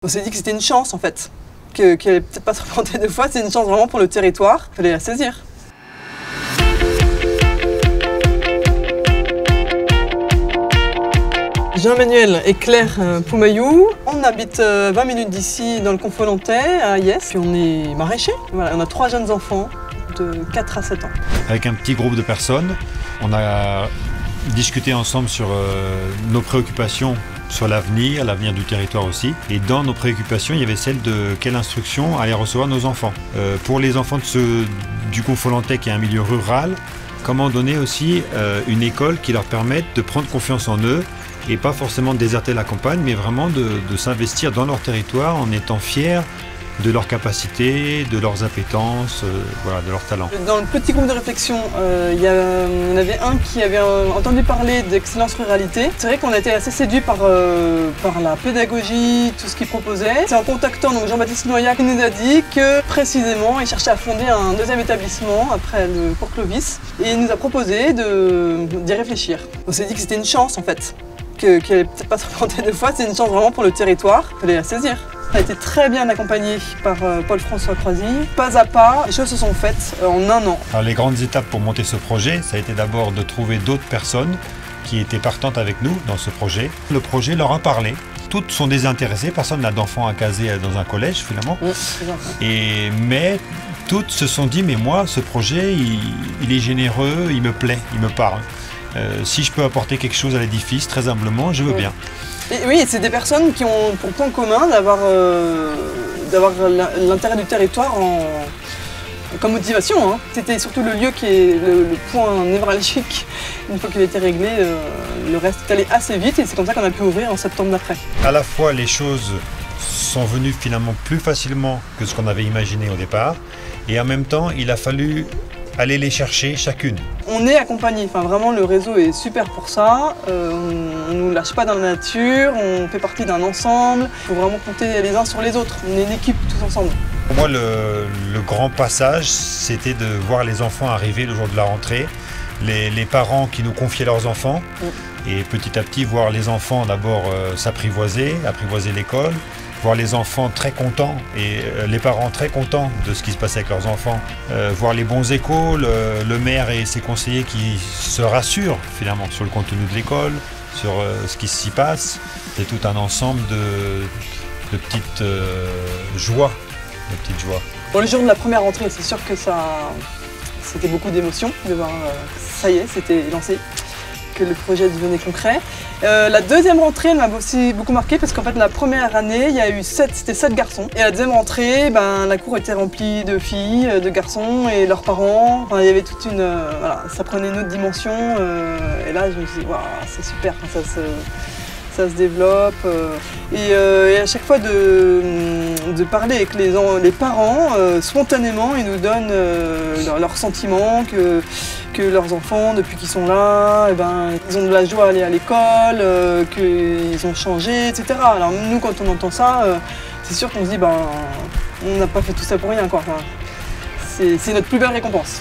On s'est dit que c'était une chance en fait, qu'elle allait peut-être pas se représenter deux fois, c'est une chance vraiment pour le territoire, il fallait la saisir. Jean-Emmanuel et Claire Poumayou, on habite 20 minutes d'ici dans le Confolentay à Yes, puis on est maraîchers. Voilà, on a 3 jeunes enfants de 4 à 7 ans. Avec un petit groupe de personnes, on a discuté ensemble sur nos préoccupations sur l'avenir du territoire aussi. Et dans nos préoccupations, il y avait celle de quelle instruction allaient recevoir nos enfants. Pour les enfants du Confolentay, qui est un milieu rural, comment donner aussi une école qui leur permette de prendre confiance en eux et pas forcément de déserter la campagne, mais vraiment de s'investir dans leur territoire en étant fiers de leurs capacités, de leurs appétences, voilà, de leurs talents. Dans le petit groupe de réflexion, il y en avait un qui avait entendu parler d'Excellence Ruralité. C'est vrai qu'on a été assez séduit par la pédagogie, tout ce qu'il proposait. C'est en contactant donc Jean-Baptiste Noyac qui nous a dit que précisément il cherchait à fonder un deuxième établissement après le Cours Clovis et il nous a proposé d'y réfléchir. On s'est dit que c'était une chance en fait, qu'elle allait peut-être pas se représenter deux fois, c'est une chance vraiment pour le territoire, il fallait la saisir. On a été très bien accompagné par Paul-François Croisy. Pas à pas, les choses se sont faites en un an. Alors, les grandes étapes pour monter ce projet, ça a été d'abord de trouver d'autres personnes qui étaient partantes avec nous dans ce projet. Le projet leur a parlé. Toutes sont désintéressées, personne n'a d'enfants à caser dans un collège finalement. Oui, mais toutes se sont dit, mais moi, ce projet, il est généreux, il me plaît, il me parle. Si je peux apporter quelque chose à l'édifice, très humblement, je veux bien. Et oui, c'est des personnes qui ont pour point commun d'avoir l'intérêt du territoire comme motivation. Hein. C'était surtout le lieu qui est le point névralgique. Une fois qu'il a été réglé, le reste est allé assez vite et c'est comme ça qu'on a pu ouvrir en septembre d'après. À la fois, les choses sont venues finalement plus facilement que ce qu'on avait imaginé au départ et en même temps, il a fallu aller les chercher chacune. On est accompagné, enfin vraiment le réseau est super pour ça, on ne nous lâche pas dans la nature, on fait partie d'un ensemble, il faut vraiment compter les uns sur les autres, on est une équipe tous ensemble. Pour moi le grand passage c'était de voir les enfants arriver le jour de la rentrée, les parents qui nous confiaient leurs enfants et petit à petit voir les enfants d'abord s'apprivoiser, apprivoiser l'école, voir les enfants très contents et les parents très contents de ce qui se passait avec leurs enfants, voir les bons échos, le maire et ses conseillers qui se rassurent finalement sur le contenu de l'école, sur ce qui s'y passe. C'est tout un ensemble de petites joies. Bon, le jour de la première rentrée, c'est sûr que c'était beaucoup d'émotions de voir ça y est, c'était lancé, que le projet devenait concret. La deuxième rentrée, elle m'a aussi beaucoup marqué parce qu'en fait la première année, il y a eu 7 garçons. Et la deuxième rentrée, la cour était remplie de filles, de garçons et leurs parents. Enfin, il y avait toute une... voilà, ça prenait une autre dimension. Et là, je me suis dit, waouh, c'est super, ça se développe. Et à chaque fois de parler avec les parents, spontanément, ils nous donnent leurs sentiments, que leurs enfants, depuis qu'ils sont là, ils ont de la joie à aller à l'école, qu'ils ont changé, etc. Alors nous, quand on entend ça, c'est sûr qu'on se dit, on n'a pas fait tout ça pour rien, quoi. Enfin, c'est notre plus belle récompense.